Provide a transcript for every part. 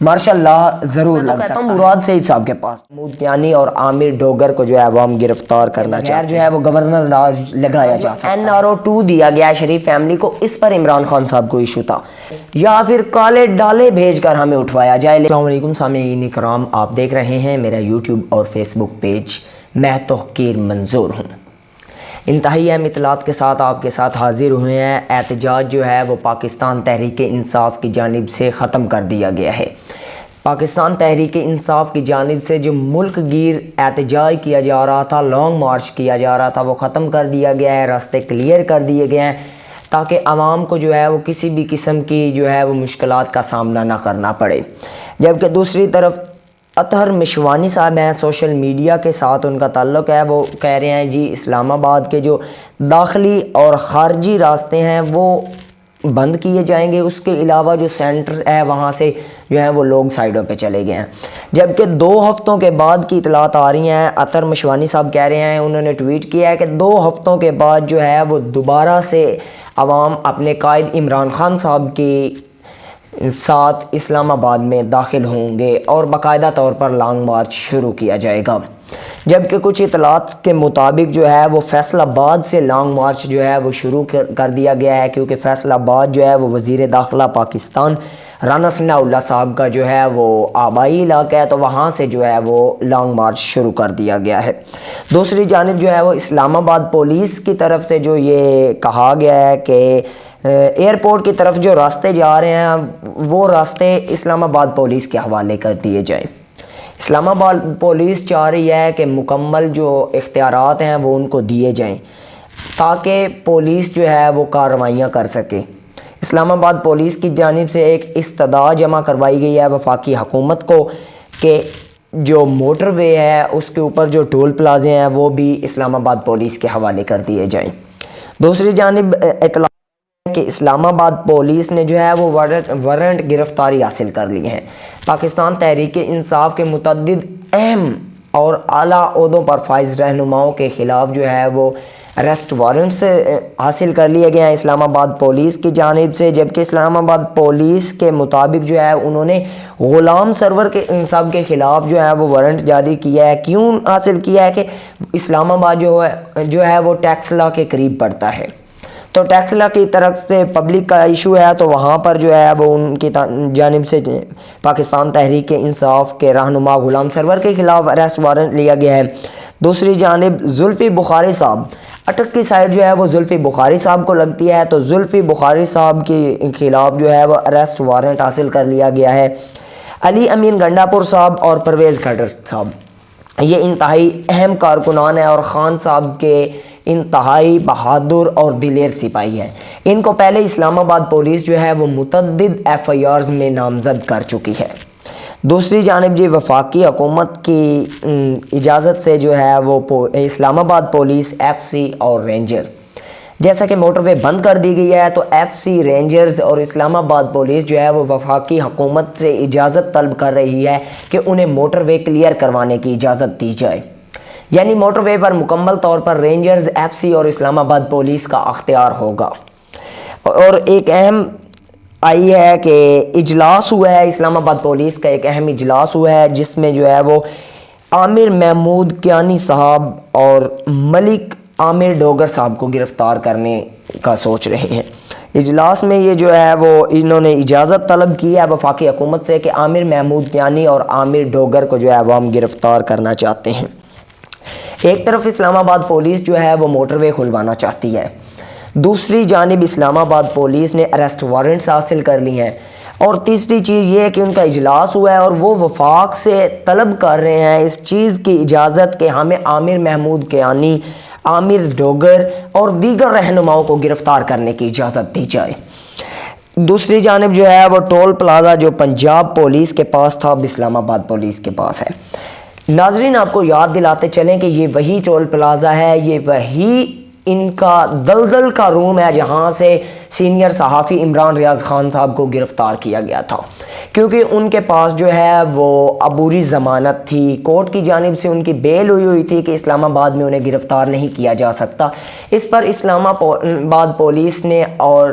ماشاءاللہ ضرور لگ سکتا ہوں مراد سعید صاحب کے پاس محمود کیانی اور عامر ڈوگر کو جو ہے وہ ہم گرفتار کرنا چاہتے ہیں، جو ہے وہ گورنر راج لگایا جا سکتا ہے۔ NRO2 دیا گیا ہے شریف فیملی کو، اس پر عمران خان صاحب کو ایشو تھا، یا پھر کالے ڈالے بھیج کر ہمیں اٹھوایا جائے۔ السلام علیکم سامعین کرام، آپ دیکھ رہے ہیں میرا یوٹیوب اور فیس بک پیج، میں توقیر منظور ہوں۔ انتہائی اہم اطلاعات کے ساتھ آپ کے ساتھ حاضر ہوئے ہیں۔ احتجاج جو ہے وہ پاکستان تحریک انصاف کی جانب سے ختم کر دیا گیا ہے۔ پاکستان تحریک انصاف کی جانب سے جو ملک گیر احتجاج کیا جا رہا تھا، لانگ مارچ کیا جا رہا تھا، وہ ختم کر دیا گیا ہے، راستے کلیئر کر دیے گئے ہیں تاکہ عوام کو جو ہے وہ کسی بھی قسم کی جو ہے وہ مشکلات کا سامنا نہ کرنا پڑے۔ جبکہ دوسری طرف اطہر مشوانی صاحب ہیں، سوشل میڈیا کے ساتھ ان کا تعلق ہے، وہ کہہ رہے ہیں جی اسلام آباد کے جو داخلی اور خارجی راستے ہیں وہ بند کیے جائیں گے، اس کے علاوہ جو سینٹر ہے وہاں سے جو ہے وہ لوگ سائیڈوں پہ چلے گئے ہیں۔ جبکہ 2 ہفتوں کے بعد کی اطلاعات آ رہی ہیں، اطہر مشوانی صاحب کہہ رہے ہیں، انہوں نے ٹویٹ کیا ہے کہ 2 ہفتوں کے بعد جو ہے وہ دوبارہ سے عوام اپنے قائد عمران خان صاحب کے ساتھ اسلام آباد میں داخل ہوں گے اور باقاعدہ طور پر لانگ مارچ شروع کیا جائے گا۔ جبکہ کچھ اطلاعات کے مطابق جو ہے وہ فیصل آباد سے لانگ مارچ جو ہے وہ شروع کر دیا گیا ہے، کیونکہ فیصل آباد جو ہے وہ وزیر داخلہ پاکستان رانا ثناء اللہ صاحب کا جو ہے وہ آبائی علاقہ ہے، تو وہاں سے جو ہے وہ لانگ مارچ شروع کر دیا گیا ہے۔ دوسری جانب جو ہے وہ اسلام آباد پولیس کی طرف سے جو یہ کہا گیا ہے کہ ایئرپورٹ کی طرف جو راستے جا رہے ہیں وہ راستے اسلام آباد پولیس کے حوالے کر دیے جائیں۔ اسلام آباد پولیس چاہ رہی ہے کہ مکمل جو اختیارات ہیں وہ ان کو دیے جائیں تاکہ پولیس جو ہے وہ کارروائیاں کر سکے۔ اسلام آباد پولیس کی جانب سے ایک استدعا جمع کروائی گئی ہے وفاقی حکومت کو کہ جو موٹر وے ہے اس کے اوپر جو ٹول پلازے ہیں وہ بھی اسلام آباد پولیس کے حوالے کر دیے جائیں۔ دوسری جانب اطلاع کہ اسلام آباد پولیس نے جو ہے وہ وارنٹ گرفتاری حاصل کر لی ہے۔ پاکستان تحریک انصاف کے متعدد اہم اور اعلیٰ عہدوں پر فائز رہنماؤں کے خلاف جو ہے وہ اریسٹ وارنٹس حاصل کر لیے گئے ہیں اسلام آباد پولیس کی جانب سے۔ جبکہ اسلام آباد پولیس کے مطابق جو ہے انہوں نے غلام سرور کے انصاف کے خلاف جو ہے وہ وارنٹ جاری کیا ہے۔ کیوں حاصل کیا ہے کہ اسلام آباد جو ہے وہ ٹیکس لا کے قریب پڑتا ہے، تو ٹیکس لا کی طرف سے پبلک کا ایشو ہے، تو وہاں پر جو ہے وہ ان کی جانب سے پاکستان تحریک انصاف کے رہنما غلام سرور کے خلاف اریسٹ وارنٹ لیا گیا ہے۔ دوسری جانب زلفی بخاری صاحب، اٹک کی سائڈ جو ہے وہ زلفی بخاری صاحب کو لگتی ہے، تو زلفی بخاری صاحب کے خلاف جو ہے وہ اریسٹ وارنٹ حاصل کر لیا گیا ہے۔ علی امین گنڈا پور صاحب اور پرویز کھٹر صاحب یہ انتہائی اہم کارکنان ہیں اور خان صاحب کے انتہائی بہادر اور دلیر سپاہی ہیں۔ ان کو پہلے اسلام آباد پولیس جو ہے وہ متعدد FIRs میں نامزد کر چکی ہے۔ دوسری جانب جی وفاقی حکومت کی اجازت سے جو ہے وہ اسلام آباد پولیس FC اور رینجر، جیسا کہ موٹر وے بند کر دی گئی ہے تو FC رینجرز اور اسلام آباد پولیس جو ہے وہ وفاقی حکومت سے اجازت طلب کر رہی ہے کہ انہیں موٹر وے کلیئر کروانے کی اجازت دی جائے، یعنی موٹر وے پر مکمل طور پر رینجرز، FC اور اسلام آباد پولیس کا اختیار ہوگا۔ اور ایک اہم آئی ہے کہ اجلاس ہوا ہے اسلام آباد پولیس کا، ایک اہم اجلاس ہوا ہے جس میں جو ہے وہ عامر محمود کیانی صاحب اور ملک عامر ڈوگر صاحب کو گرفتار کرنے کا سوچ رہے ہیں۔ اجلاس میں یہ جو ہے وہ انہوں نے اجازت طلب کی ہے وفاقی حکومت سے کہ عامر محمود کیانی اور عامر ڈوگر کو جو ہے وہ ہم گرفتار کرنا چاہتے ہیں۔ ایک طرف اسلام آباد پولیس جو ہے وہ موٹر وے کھلوانا چاہتی ہے، دوسری جانب اسلام آباد پولیس نے اریسٹ وارنٹس حاصل کر لی ہیں، اور تیسری چیز یہ ہے کہ ان کا اجلاس ہوا ہے اور وہ وفاق سے طلب کر رہے ہیں اس چیز کی اجازت کہ ہمیں عامر محمود کیانی، عامر ڈوگر اور دیگر رہنماؤں کو گرفتار کرنے کی اجازت دی جائے۔ دوسری جانب جو ہے وہ ٹول پلازا جو پنجاب پولیس کے پاس تھا اب اسلام آباد پولیس کے پاس ہے۔ ناظرین آپ کو یاد دلاتے چلیں کہ یہ وہی ٹول پلازا ہے، یہ وہی ان کا دلدل کا روم ہے جہاں سے سینئر صحافی عمران ریاض خان صاحب کو گرفتار کیا گیا تھا، کیونکہ ان کے پاس جو ہے وہ عبوری ضمانت تھی، کورٹ کی جانب سے ان کی بیل ہوئی تھی کہ اسلام آباد میں انہیں گرفتار نہیں کیا جا سکتا۔ اس پر اسلام آباد پولیس نے اور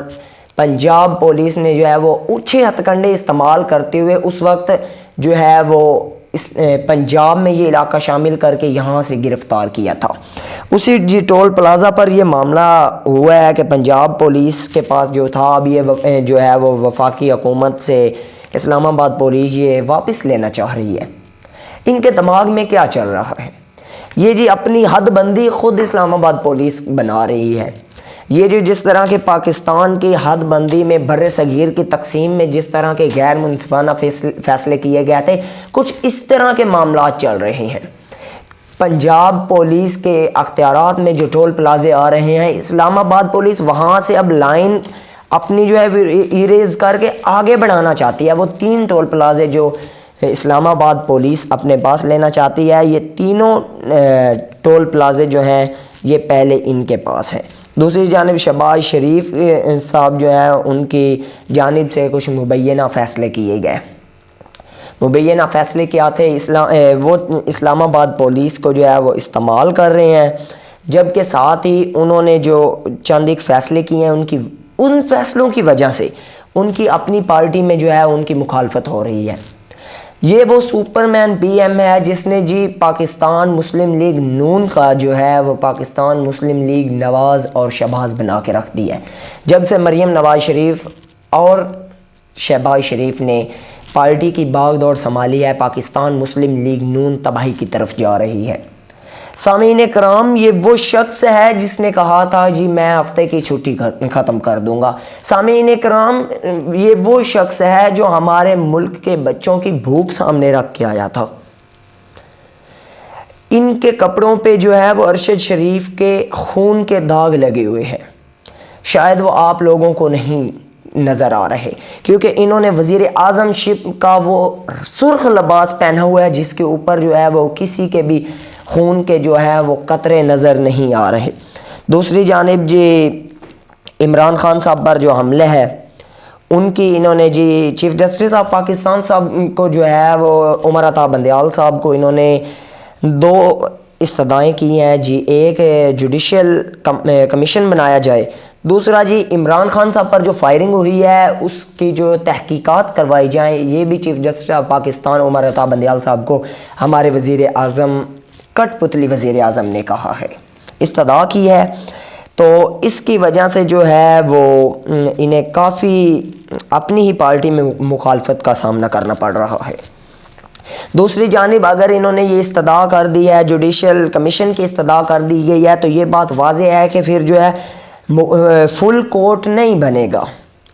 پنجاب پولیس نے جو ہے وہ اونچے ہتھ کنڈے استعمال کرتے ہوئے اس وقت جو ہے وہ پنجاب میں یہ علاقہ شامل کر کے یہاں سے گرفتار کیا تھا۔ اسی جی ٹول پلازا پر یہ معاملہ ہوا ہے کہ پنجاب پولیس کے پاس جو تھا، اب یہ جو ہے وہ وفاقی حکومت سے اسلام آباد پولیس یہ واپس لینا چاہ رہی ہے۔ ان کے دماغ میں کیا چل رہا ہے؟ یہ جی اپنی حد بندی خود اسلام آباد پولیس بنا رہی ہے۔ یہ جو جس طرح کے پاکستان کی حد بندی میں بر صغیر کی تقسیم میں جس طرح کے غیر منصفانہ فیصلے کیے گئے تھے، کچھ اس طرح کے معاملات چل رہے ہیں۔ پنجاب پولیس کے اختیارات میں جو ٹول پلازے آ رہے ہیں، اسلام آباد پولیس وہاں سے اب لائن اپنی جو ہے ایریز کر کے آگے بڑھانا چاہتی ہے۔ وہ 3 ٹول پلازے جو اسلام آباد پولیس اپنے پاس لینا چاہتی ہے، یہ تینوں ٹول پلازے جو ہیں یہ پہلے ان کے پاس ہیں۔ دوسری جانب شہباز شریف صاحب جو ہے ان کی جانب سے کچھ مبینہ فیصلے کیے گئے۔ مبینہ فیصلے کیا تھے؟ وہ اسلام آباد پولیس کو جو ہے وہ استعمال کر رہے ہیں، جبکہ ساتھ ہی انہوں نے جو چند ایک فیصلے کیے ہیں ان فیصلوں کی وجہ سے ان کی اپنی پارٹی میں جو ہے ان کی مخالفت ہو رہی ہے۔ یہ وہ سپرمین پی ایم ہے جس نے جی پاکستان مسلم لیگ نون کا جو ہے وہ پاکستان مسلم لیگ نواز اور شہباز بنا کے رکھ دی ہے۔ جب سے مریم نواز شریف اور شہباز شریف نے پارٹی کی باغ دوڑ سنبھالی ہے، پاکستان مسلم لیگ نون تباہی کی طرف جا رہی ہے۔ سامعین کرام، یہ وہ شخص ہے جس نے کہا تھا جی میں ہفتے کی چھٹی ختم کر دوں گا۔ سامعین کرام، یہ وہ شخص ہے جو ہمارے ملک کے بچوں کی بھوک سامنے رکھ کے آیا تھا۔ ان کے کپڑوں پہ جو ہے وہ ارشد شریف کے خون کے داغ لگے ہوئے ہیں۔ شاید وہ آپ لوگوں کو نہیں نظر آ رہے، کیونکہ انہوں نے وزیر اعظم شپ کا وہ سرخ لباس پہنا ہوا ہے جس کے اوپر جو ہے وہ کسی کے بھی خون کے جو ہے وہ قطرے نظر نہیں آ رہے۔ دوسری جانب جی عمران خان صاحب پر جو حملے ہے ان کی انہوں نے جی چیف جسٹس آف پاکستان صاحب کو جو ہے وہ عمر عطا بندیال صاحب کو انہوں نے 2 استدعائیں کی ہیں جی، ایک جوڈیشل کمیشن بنایا جائے، دوسرا جی عمران خان صاحب پر جو فائرنگ ہوئی ہے اس کی جو تحقیقات کروائی جائیں۔ یہ بھی chief justice of Pakistan Umar Ata Bandial صاحب کو ہمارے وزیر اعظم کٹ پتلی وزیر اعظم نے کہا ہے، استدعا کی ہے۔ تو اس کی وجہ سے جو ہے وہ انہیں کافی اپنی ہی پارٹی میں مخالفت کا سامنا کرنا پڑ رہا ہے۔ دوسری جانب اگر انہوں نے یہ استدعا کر دی ہے، جوڈیشل کمیشن کی استدعا کر دی گئی ہے، تو یہ بات واضح ہے کہ پھر جو ہے فل کورٹ نہیں بنے گا۔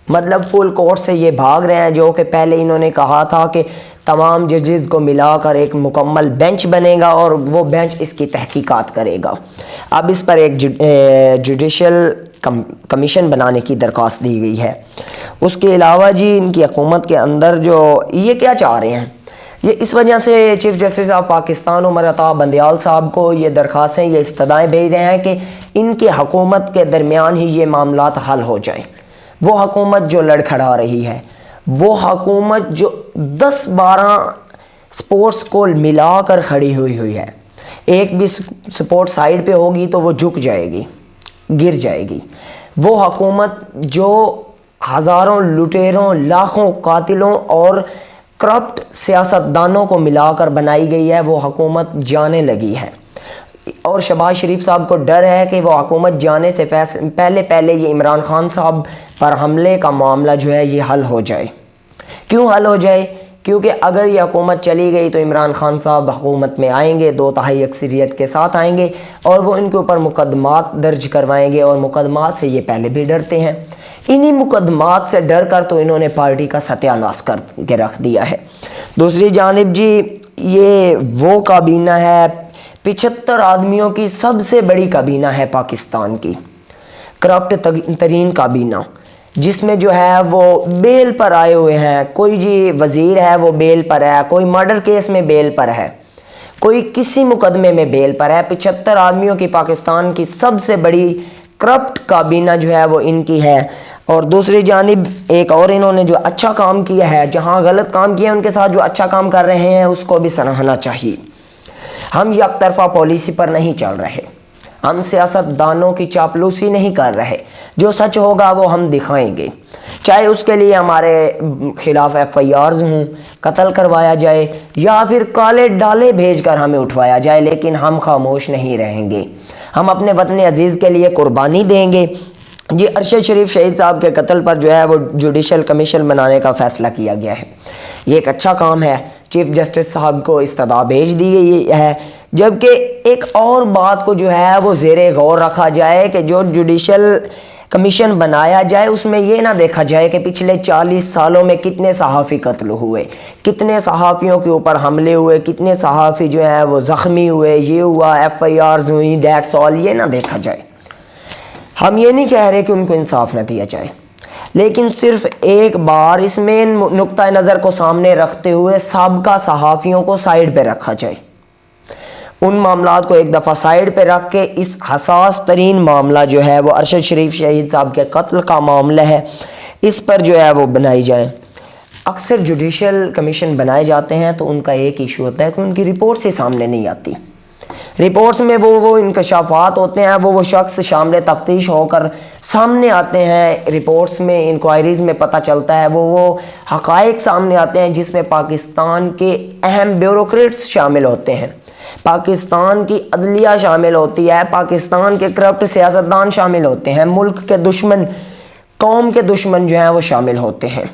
مطلب فل کورٹ سے یہ بھاگ رہے ہیں، جو کہ پہلے انہوں نے کہا تھا کہ تمام ججز کو ملا کر ایک مکمل بینچ بنے گا اور وہ بینچ اس کی تحقیقات کرے گا۔ اب اس پر ایک جوڈیشل کمیشن بنانے کی درخواست دی گئی ہے۔ اس کے علاوہ جی ان کی حکومت کے اندر جو یہ کیا چاہ رہے ہیں، یہ اس وجہ سے chief justice of Pakistan Umar Ata Bandial صاحب کو یہ درخواستیں، یہ استدعائیں بھیج رہے ہیں کہ ان کی حکومت کے درمیان ہی یہ معاملات حل ہو جائیں۔ وہ حکومت جو لڑکھڑا رہی ہے، وہ حکومت جو 10-12 سپورٹس کو ملا کر کھڑی ہوئی ہے، ایک بھی سپورٹ سائیڈ پہ ہوگی تو وہ جھک جائے گی، گر جائے گی۔ وہ حکومت جو ہزاروں لٹیروں، لاکھوں قاتلوں اور کرپٹ سیاستدانوں کو ملا کر بنائی گئی ہے، وہ حکومت جانے لگی ہے۔ اور شہباز شریف صاحب کو ڈر ہے کہ وہ حکومت جانے سے پہلے یہ عمران خان صاحب پر حملے کا معاملہ جو ہے یہ حل ہو جائے۔ کیوں حل ہو جائے؟ کیونکہ اگر یہ حکومت چلی گئی تو عمران خان صاحب حکومت میں آئیں گے، 2/3 اکثریت کے ساتھ آئیں گے اور وہ ان کے اوپر مقدمات درج کروائیں گے، اور مقدمات سے یہ پہلے بھی ڈرتے ہیں۔ انہی مقدمات سے ڈر کر تو انہوں نے پارٹی کا ستیہ ناش کر کے رکھ دیا ہے۔ دوسری جانب جی یہ وہ کابینہ ہے، 75 آدمیوں کی سب سے بڑی کابینہ ہے پاکستان کی، کرپٹ ترین کابینہ، جس میں جو ہے وہ بیل پر آئے ہوئے ہیں۔ کوئی جی وزیر ہے وہ بیل پر ہے، کوئی مرڈر کیس میں بیل پر ہے، کوئی کسی مقدمے میں بیل پر ہے۔ 75 آدمیوں کی پاکستان کی سب سے بڑی کرپٹ کابینہ جو ہے وہ ان کی ہے۔ اور دوسری جانب ایک اور انہوں نے جو اچھا کام کیا ہے، جہاں غلط کام کیا ہے ان کے ساتھ جو اچھا کام کر رہے ہیں اس کو بھی سراہنا چاہیے۔ ہم یک طرفہ پالیسی پر نہیں چل رہے، ہم سیاستدانوں کی چاپلوسی نہیں کر رہے، جو سچ ہوگا وہ ہم دکھائیں گے، چاہے اس کے لیے ہمارے خلاف FIRs ہوں، قتل کروایا جائے یا پھر کالے ڈالے بھیج کر ہمیں اٹھوایا جائے، لیکن ہم خاموش نہیں رہیں گے، ہم اپنے وطن عزیز کے لیے قربانی دیں گے۔ جی ارشد شریف شہید صاحب کے قتل پر جو ہے وہ جوڈیشل کمیشن بنانے کا فیصلہ کیا گیا ہے، یہ ایک اچھا کام ہے، چیف جسٹس صاحب کو استدعا بھیج دی گئی ہے، جبکہ ایک اور بات کو جو ہے وہ زیر غور رکھا جائے کہ جو جوڈیشل کمیشن بنایا جائے اس میں یہ نہ دیکھا جائے کہ پچھلے 40 سالوں میں کتنے صحافی قتل ہوئے، کتنے صحافیوں کے اوپر حملے ہوئے، کتنے صحافی جو ہیں وہ زخمی ہوئے، یہ ہوا، FIRs ہوئی، دیٹس آل، یہ نہ دیکھا جائے۔ ہم یہ نہیں کہہ رہے کہ ان کو انصاف نہ دیا جائے، لیکن صرف ایک بار اس میں نقطہ نظر کو سامنے رکھتے ہوئے سابقہ صحافیوں کو سائیڈ پہ رکھا جائے، ان معاملات کو ایک دفعہ سائیڈ پہ رکھ کے اس حساس ترین معاملہ جو ہے وہ ارشد شریف شہید صاحب کے قتل کا معاملہ ہے، اس پر جو ہے وہ بنائی جائے۔ اکثر جوڈیشل کمیشن بنائے جاتے ہیں تو ان کا ایک ایشو ہوتا ہے کہ ان کی رپورٹس ہی سامنے نہیں آتی، رپورٹس میں وہ انکشافات ہوتے ہیں، وہ شخص شامل تفتیش ہو کر سامنے آتے ہیں، رپورٹس میں انکوائریز میں پتہ چلتا ہے، وہ حقائق سامنے آتے ہیں جس میں پاکستان کے اہم بیوروکریٹس شامل ہوتے ہیں، پاکستان کی عدلیہ شامل ہوتی ہے، پاکستان کے کرپٹ سیاستدان شامل ہوتے ہیں، ملک کے دشمن، قوم کے دشمن جو ہیں وہ شامل ہوتے ہیں۔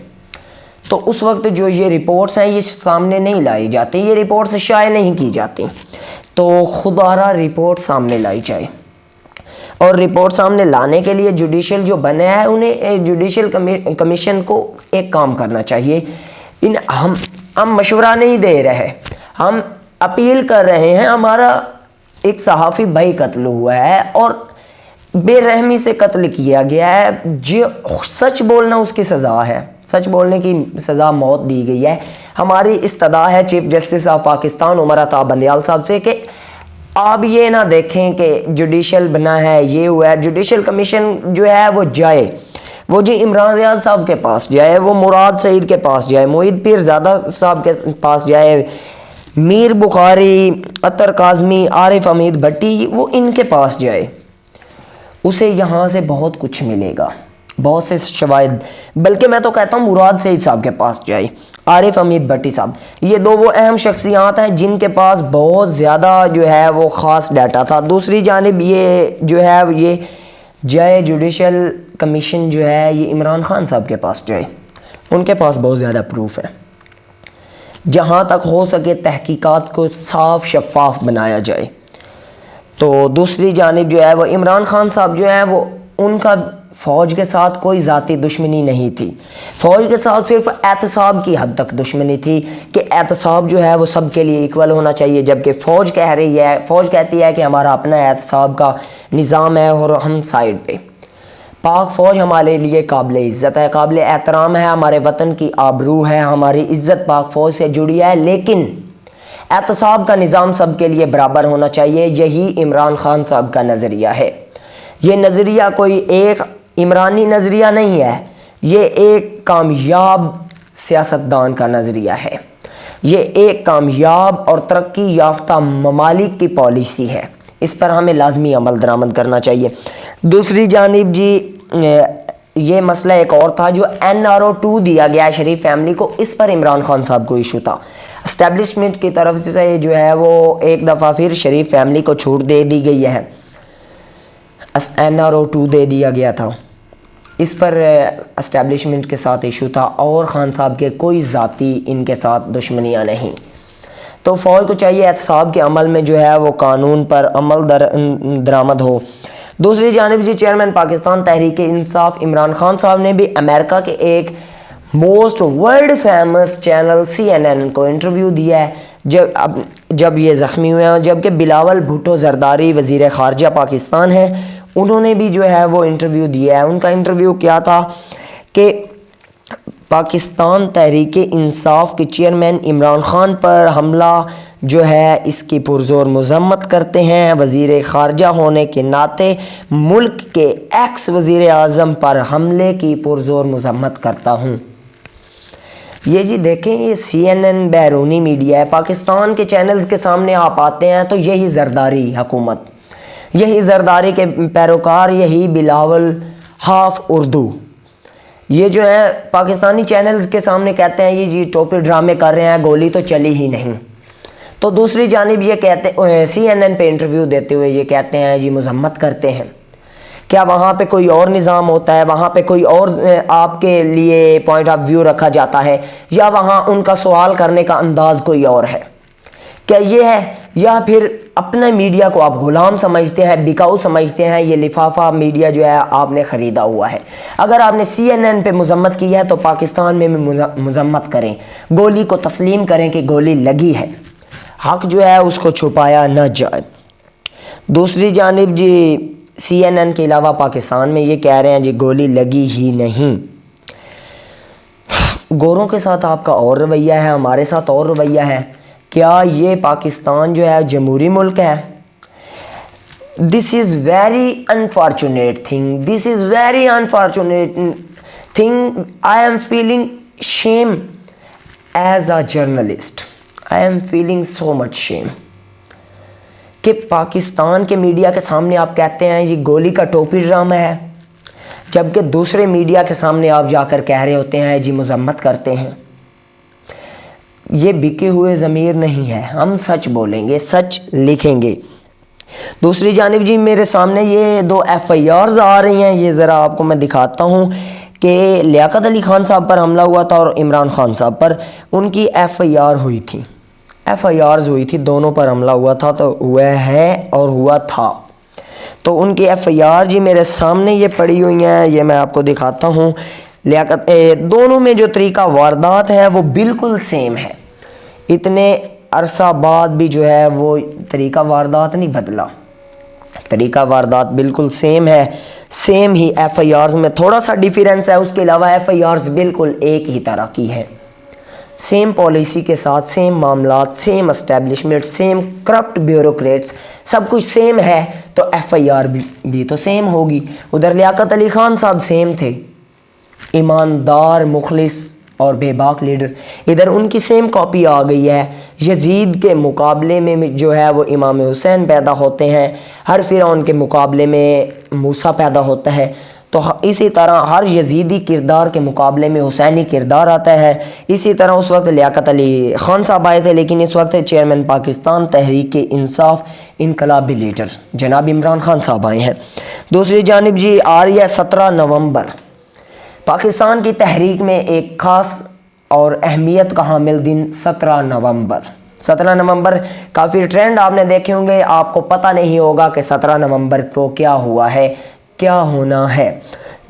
تو اس وقت جو یہ رپورٹس ہیں یہ سامنے نہیں لائی جاتی، یہ رپورٹس شائع نہیں کی جاتی، تو خدارہ رپورٹ سامنے لائی جائے، اور رپورٹ سامنے لانے کے لیے جوڈیشل جو بنا ہے انہیں جوڈیشل کمیشن کو ایک کام کرنا چاہیے، ہم مشورہ نہیں دے رہے، ہم اپیل کر رہے ہیں، ہمارا ایک صحافی بھائی قتل ہوا ہے اور بے رحمی سے قتل کیا گیا ہے، جو سچ بولنا اس کی سزا ہے، سچ بولنے کی سزا موت دی گئی ہے۔ ہماری استدعا ہے chief justice of Pakistan Umar Ata Bandial صاحب سے کہ آپ یہ نہ دیکھیں کہ جوڈیشل بنا ہے، یہ ہوا ہے، جوڈیشل کمیشن جو ہے وہ جائے، وہ جی عمران ریاض صاحب کے پاس جائے، وہ مراد سعید کے پاس جائے، معید پیر زادہ صاحب کے پاس جائے، میر بخاری، عطر کاظمی، عارف حمید بھٹی، وہ ان کے پاس جائے، اسے یہاں سے بہت کچھ ملے گا، بہت سے شواہد، بلکہ میں تو کہتا ہوں مراد سعید صاحب کے پاس جائے، عارف حمید بھٹی صاحب، یہ دو وہ اہم شخصیات ہیں جن کے پاس بہت زیادہ جو ہے وہ خاص ڈیٹا تھا۔ دوسری جانب یہ جو ہے یہ جائے جوڈیشل کمیشن جو ہے یہ عمران خان صاحب کے پاس جائے، ان کے پاس بہت زیادہ پروف ہے، جہاں تک ہو سکے تحقیقات کو صاف شفاف بنایا جائے۔ تو دوسری جانب جو ہے وہ عمران خان صاحب جو ہے وہ ان کا فوج کے ساتھ کوئی ذاتی دشمنی نہیں تھی، فوج کے ساتھ صرف احتساب کی حد تک دشمنی تھی کہ احتساب جو ہے وہ سب کے لیے ایکول ہونا چاہیے، جبکہ فوج کہہ رہی ہے، فوج کہتی ہے کہ ہمارا اپنا احتساب کا نظام ہے اور ہم سائیڈ پہ۔ پاک فوج ہمارے لیے قابل عزت ہے، قابل احترام ہے، ہمارے وطن کی آبرو ہے، ہماری عزت پاک فوج سے جڑی ہے، لیکن احتساب کا نظام سب کے لیے برابر ہونا چاہیے، یہی عمران خان صاحب کا نظریہ ہے۔ یہ نظریہ کوئی ایک عمرانی نظریہ نہیں ہے، یہ ایک کامیاب سیاستدان کا نظریہ ہے، یہ ایک کامیاب اور ترقی یافتہ ممالک کی پالیسی ہے، اس پر ہمیں لازمی عمل درآمد کرنا چاہیے۔ دوسری جانب جی یہ مسئلہ ایک اور تھا جو NRO2 دیا گیا ہے شریف فیملی کو، اس پر عمران خان صاحب کو ایشو تھا، اسٹیبلشمنٹ کی طرف سے جو ہے وہ ایک دفعہ پھر شریف فیملی کو چھوٹ دے دی گئی ہے، NRO2 دے دیا گیا تھا، اس پر اسٹیبلشمنٹ کے ساتھ ایشو تھا اور خان صاحب کے کوئی ذاتی ان کے ساتھ دشمنیاں نہیں۔ تو فوج کو چاہیے احتساب کے عمل میں جو ہے وہ قانون پر عمل درآمد ہو۔ دوسری جانب جی چیئرمین پاکستان تحریک انصاف عمران خان صاحب نے بھی امریکہ کے ایک most world famous channel CNN کو انٹرویو دیا ہے جب یہ زخمی ہوئے ہیں، جبکہ بلاول بھٹو زرداری وزیر خارجہ پاکستان ہیں، انہوں نے بھی جو ہے وہ انٹرویو دیا ہے۔ ان کا انٹرویو کیا تھا کہ پاکستان تحریک انصاف کے چیئرمین عمران خان پر حملہ جو ہے اس کی پرزور مذمت کرتے ہیں، وزیر خارجہ ہونے کے ناطے ملک کے ایکس وزیر اعظم پر حملے کی پرزور مذمت کرتا ہوں۔ یہ جی دیکھیں یہ CNN بیرونی میڈیا ہے، پاکستان کے چینلز کے سامنے آپ آتے ہیں تو یہی زرداری حکومت، یہی زرداری کے پیروکار، یہی بلاول ہاف اردو، یہ جو ہے پاکستانی چینلز کے سامنے کہتے ہیں یہ جی ٹوپی ڈرامے کر رہے ہیں، گولی تو چلی ہی نہیں۔ تو دوسری جانب یہ کہتے CNN پہ انٹرویو دیتے ہوئے یہ کہتے ہیں جی مذمت کرتے ہیں، کیا وہاں پہ کوئی اور نظام ہوتا ہے، وہاں پہ کوئی اور آپ کے لیے پوائنٹ آف ویو رکھا جاتا ہے، یا وہاں ان کا سوال کرنے کا انداز کوئی اور ہے؟ کیا یہ ہے، یا پھر اپنے میڈیا کو آپ غلام سمجھتے ہیں، بکاؤ سمجھتے ہیں، یہ لفافہ میڈیا جو ہے آپ نے خریدا ہوا ہے؟ اگر آپ نے CNN پہ مذمت کی ہے تو پاکستان میں مذمت کریں، گولی کو تسلیم کریں کہ گولی لگی ہے، حق جو ہے اس کو چھپایا نہ جائے۔ دوسری جانب جی CNN کے علاوہ پاکستان میں یہ کہہ رہے ہیں جی گولی لگی ہی نہیں۔ گوروں کے ساتھ آپ کا اور رویہ ہے، ہمارے ساتھ اور رویہ ہے۔ کیا یہ پاکستان جو ہے جمہوری ملک ہے؟ This is very unfortunate thing. This is very unfortunate thing. I am feeling shame as a journalist. I am feeling so much shame. کہ پاکستان کے میڈیا کے سامنے آپ کہتے ہیں جی گولی کا ٹوپی ڈرامہ ہے، جبکہ دوسرے میڈیا کے سامنے آپ جا کر کہہ رہے ہوتے ہیں جی مذمت کرتے ہیں۔ یہ بکے ہوئے ضمیر نہیں ہے، ہم سچ بولیں گے، سچ لکھیں گے۔ دوسری جانب جی میرے سامنے یہ 2 FIRs آ رہی ہیں، یہ ذرا آپ کو میں دکھاتا ہوں کہ لیاقت علی خان صاحب پر حملہ ہوا تھا اور عمران خان صاحب پر ان کی FIR ہوئی تھی، FIRs ہوئی تھی، دونوں پر حملہ ہوا تھا، تو ہوا ہے اور ہوا تھا، تو ان کی FIR جی میرے سامنے یہ پڑی ہوئی ہیں، یہ میں آپ کو دکھاتا ہوں۔ لیاقت دونوں میں جو طریقہ واردات ہے وہ بالکل سیم ہے، اتنے عرصہ بعد بھی جو ہے وہ طریقہ واردات نہیں بدلا، طریقہ واردات بالکل سیم ہے، سیم ہی FIRs میں تھوڑا سا ڈیفرنس ہے، اس کے علاوہ FIRs بالکل ایک ہی طرح کی ہے، سیم پالیسی کے ساتھ، سیم معاملات، same establishment, same corrupt bureaucrats, سب کچھ سیم ہے، تو FIR بھی تو سیم ہوگی۔ ادھر لیاقت علی خان صاحب سیم تھے، ایماندار، مخلص اور بے باک لیڈر، ادھر ان کی سیم کاپی آ گئی ہے۔ یزید کے مقابلے میں جو ہے وہ امام حسین پیدا ہوتے ہیں، ہر فرعون کے مقابلے میں موسیٰ پیدا ہوتا ہے، تو اسی طرح ہر یزیدی کردار کے مقابلے میں حسینی کردار آتا ہے۔ اسی طرح اس وقت لیاقت علی خان صاحب آئے تھے، لیکن اس وقت چیئرمین پاکستان تحریک انصاف انقلابی لیڈر جناب عمران خان صاحب آئے ہیں۔ دوسری جانب جی آ رہی ہے 17 نومبر، پاکستان کی تحریک میں ایک خاص اور اہمیت کا حامل دن 17 نومبر۔ 17 نومبر کافی ٹرینڈ آپ نے دیکھے ہوں گے، آپ کو پتہ نہیں ہوگا کہ 17 نومبر کو کیا ہوا ہے، کیا ہونا ہے۔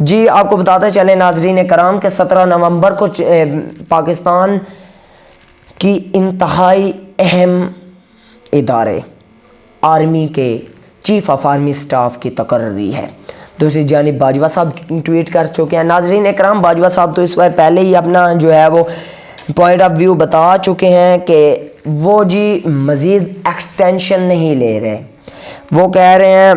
جی آپ کو بتاتے چلیں ناظرین کرام کہ 17 نومبر کو پاکستان کی انتہائی اہم ادارے آرمی کے چیف آف آرمی سٹاف کی تقرری ہے۔ دوسری جانب باجوہ صاحب ٹویٹ کر چکے ہیں۔ ناظرین اکرام باجوہ صاحب تو اس بار پہلے ہی اپنا جو ہے وہ پوائنٹ آف ویو بتا چکے ہیں کہ وہ جی مزید ایکسٹینشن نہیں لے رہے، وہ کہہ رہے ہیں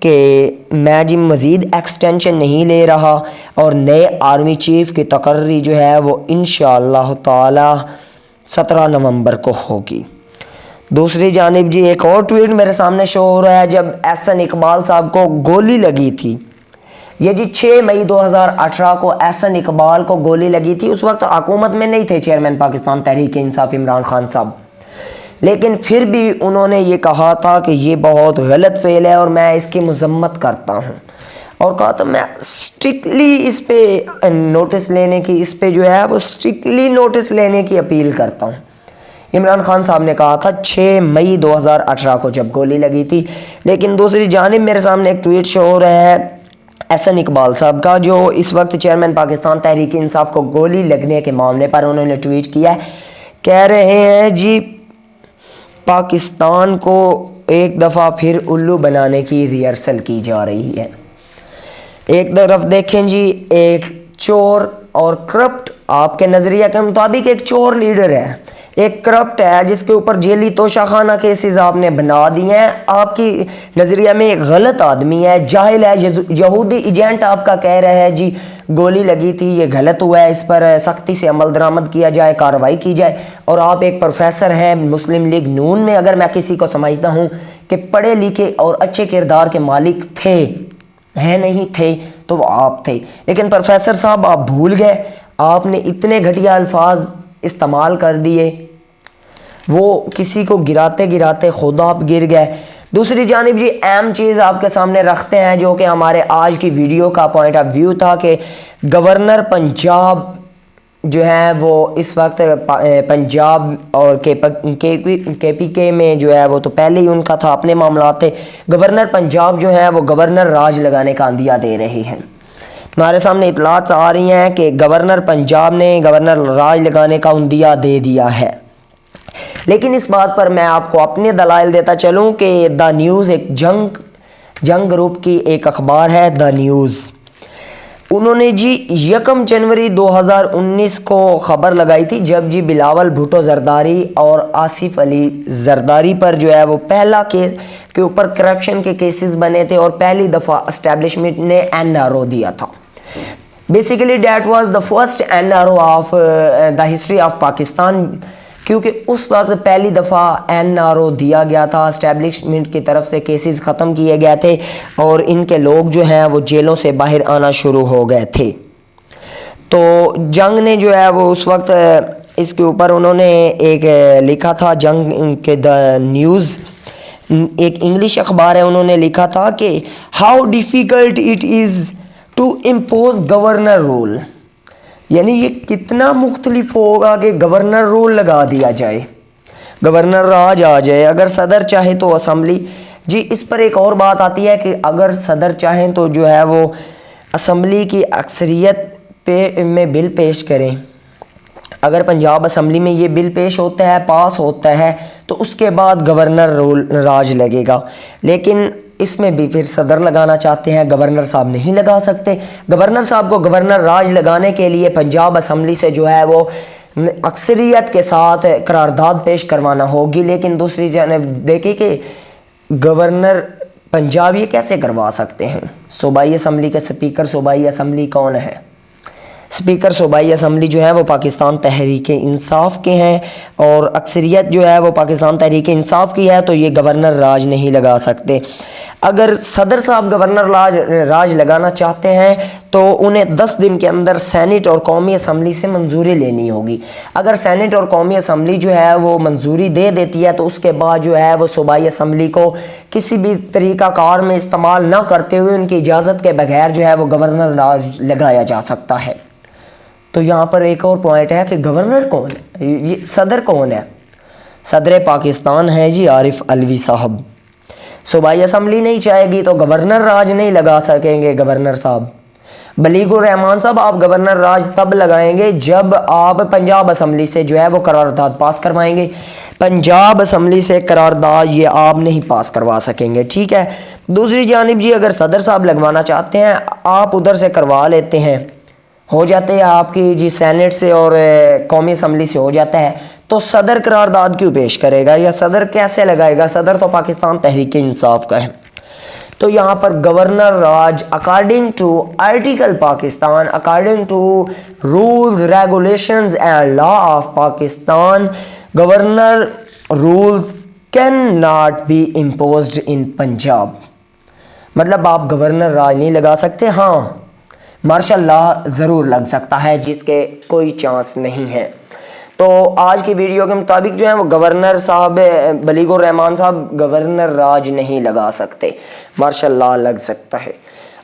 کہ میں جی مزید ایکسٹینشن نہیں لے رہا، اور نئے آرمی چیف کی تقرری جو ہے وہ انشاءاللہ تعالی 17 نومبر کو ہوگی۔ دوسری جانب جی ایک اور ٹویٹ میرے سامنے شو ہو رہا ہے، جب احسن اقبال صاحب کو گولی لگی تھی، یہ جی 6 مئی 2018 کو احسن اقبال کو گولی لگی تھی، اس وقت حکومت میں نہیں تھے چیئرمین پاکستان تحریک انصاف عمران خان صاحب، لیکن پھر بھی انہوں نے یہ کہا تھا کہ یہ بہت غلط فعل ہے اور میں اس کی مذمت کرتا ہوں، اور کہا تھا میں اسٹرکٹلی اس پہ نوٹس لینے کی، اس پہ جو ہے وہ اسٹرکٹلی نوٹس لینے کی اپیل کرتا ہوں۔ عمران خان صاحب نے کہا تھا 6 مئی 2018 کو جب گولی لگی تھی، لیکن دوسری جانب میرے سامنے ایک ٹویٹ شو ہو رہا ہے احسن اقبال صاحب کا، جو اس وقت چیئرمین پاکستان تحریک انصاف کو گولی لگنے کے معاملے پر انہوں نے ٹویٹ کیا ہے، کہہ رہے ہیں جی پاکستان کو ایک دفعہ پھر الو بنانے کی ریہرسل کی جا رہی ہے۔ ایک طرف دیکھیں جی ایک چور اور کرپٹ، آپ کے نظریہ کے مطابق ایک چور لیڈر ہے، ایک کرپٹ ہے جس کے اوپر جیلی توشہ خانہ کیسز آپ نے بنا دیے ہیں، آپ کی نظریہ میں ایک غلط آدمی ہے، جاہل ہے، یہودی ایجنٹ آپ کا کہہ رہا ہے جی گولی لگی تھی، یہ غلط ہوا ہے، اس پر سختی سے عمل درآمد کیا جائے، کارروائی کی جائے، اور آپ ایک پروفیسر ہیں مسلم لیگ نون میں، اگر میں کسی کو سمجھتا ہوں کہ پڑھے لکھے اور اچھے کردار کے مالک تھے، ہیں نہیں تھے تو وہ آپ تھے، لیکن پروفیسر صاحب آپ بھول گئے، آپ نے اتنے گھٹیا الفاظ استعمال کر دیے، وہ کسی کو گراتے گراتے خود آپ گر گئے۔ دوسری جانب جی اہم چیز آپ کے سامنے رکھتے ہیں جو کہ ہمارے آج کی ویڈیو کا پوائنٹ آف ویو تھا کہ گورنر پنجاب جو ہے وہ اس وقت پنجاب اور کے پی کے میں جو ہے وہ تو پہلے ہی ان کا تھا، اپنے معاملات تھے، گورنر پنجاب جو ہے وہ گورنر راج لگانے کا عندیہ دے رہے ہیں۔ ہمارے سامنے اطلاعات آ رہی ہیں کہ گورنر پنجاب نے گورنر راج لگانے کا عندیہ دے دیا ہے، لیکن اس بات پر میں آپ کو اپنے دلائل دیتا چلوں کہ دا نیوز ایک جنگ گروپ کی ایک اخبار ہے، دا نیوز، انہوں نے جی 1 جنوری 2019 کو خبر لگائی تھی جب جی بلاول بھٹو زرداری اور آصف علی زرداری پر جو ہے وہ پہلا کیس کے اوپر کرپشن کے کیسز بنے تھے اور پہلی دفعہ اسٹیبلشمنٹ نے NRO دیا تھا۔ Basically that was the first NRO of the history of Pakistan, کیونکہ اس وقت پہلی دفعہ NRO دیا گیا تھا، اسٹیبلشمنٹ کی طرف سے کیسز ختم کیے گئے تھے اور ان کے لوگ جو ہیں وہ جیلوں سے باہر آنا شروع ہو گئے تھے۔ تو جنگ نے جو ہے وہ اس وقت اس کے اوپر انہوں نے ایک لکھا تھا، جنگ کے دا نیوز ایک انگلش اخبار ہے، انہوں نے لکھا تھا کہ how difficult it is to impose governor rule, یعنی یہ کتنا مختلف ہوگا کہ گورنر رول لگا دیا جائے، گورنر راج آ جائے، اگر صدر چاہے تو اسمبلی۔ جی اس پر ایک اور بات آتی ہے کہ اگر صدر چاہیں تو جو ہے وہ اسمبلی کی اکثریت میں بل پیش کریں، اگر پنجاب اسمبلی میں یہ بل پیش ہوتا ہے، پاس ہوتا ہے، تو اس کے بعد گورنر رول راج لگے گا، لیکن اس میں بھی پھر صدر لگانا چاہتے ہیں، گورنر صاحب نہیں لگا سکتے۔ گورنر صاحب کو گورنر راج لگانے کے لیے پنجاب اسمبلی سے جو ہے وہ اکثریت کے ساتھ قرارداد پیش کروانا ہوگی، لیکن دوسری جانب دیکھیں کہ گورنر پنجاب یہ کیسے کروا سکتے ہیں؟ صوبائی اسمبلی کے سپیکر صوبائی اسمبلی کون ہے؟ سپیکر صوبائی اسمبلی جو ہے وہ پاکستان تحریک انصاف کے ہیں اور اکثریت جو ہے وہ پاکستان تحریک انصاف کی ہے، تو یہ گورنر راج نہیں لگا سکتے۔ اگر صدر صاحب گورنر راج لگانا چاہتے ہیں تو انہیں 10 دن کے اندر سینٹ اور قومی اسمبلی سے منظوری لینی ہوگی۔ اگر سینٹ اور قومی اسمبلی جو ہے وہ منظوری دے دیتی ہے تو اس کے بعد جو ہے وہ صوبائی اسمبلی کو کسی بھی طریقہ کار میں استعمال نہ کرتے ہوئے ان کی اجازت کے بغیر جو ہے وہ گورنر راج لگایا جا سکتا ہے۔ تو یہاں پر ایک اور پوائنٹ ہے کہ گورنر کون ہے، یہ صدر کون ہے؟ صدر پاکستان ہے جی عارف علوی صاحب۔ صوبائی اسمبلی نہیں چاہے گی تو گورنر راج نہیں لگا سکیں گے گورنر صاحب۔ بلیغ الرحمان صاحب آپ گورنر راج تب لگائیں گے جب آپ پنجاب اسمبلی سے جو ہے وہ قرارداد پاس کروائیں گے، پنجاب اسمبلی سے قرارداد یہ آپ نہیں پاس کروا سکیں گے، ٹھیک ہے۔ دوسری جانب جی اگر صدر صاحب لگوانا چاہتے ہیں، آپ ادھر سے کروا لیتے ہیں، ہو جاتے ہیں آپ کی جی سینٹ سے اور قومی اسمبلی سے ہو جاتا ہے، تو صدر قرارداد کیوں پیش کرے گا یا صدر کیسے لگائے گا؟ صدر تو پاکستان تحریک انصاف کا ہے۔ تو یہاں پر governor raj according to article Pakistan, according to rules regulations and law of Pakistan, governor rules can not be imposed in Punjab, مطلب آپ گورنر راج نہیں لگا سکتے۔ ہاں مارشل لا ضرور لگ سکتا ہے جس کے کوئی چانس نہیں ہے۔ تو آج کی ویڈیو کے مطابق جو ہے وہ گورنر صاحب بلیغ الرحمان صاحب گورنر راج نہیں لگا سکتے، مارشل لا لگ سکتا ہے۔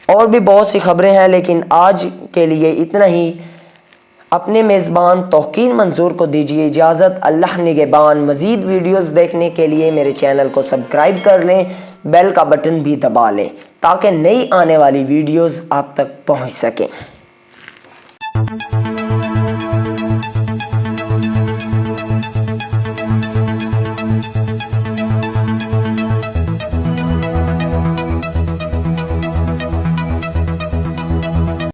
اور بھی بہت سی خبریں ہیں لیکن آج کے لیے اتنا ہی۔ اپنے میزبان توقیر منصور کو دیجیے اجازت، اللہ نگہبان۔ مزید ویڈیوز دیکھنے کے لیے میرے چینل کو سبسکرائب کر لیں، بیل کا بٹن بھی دبا لیں تاکہ نئی آنے والی ویڈیوز آپ تک پہنچ سکیں۔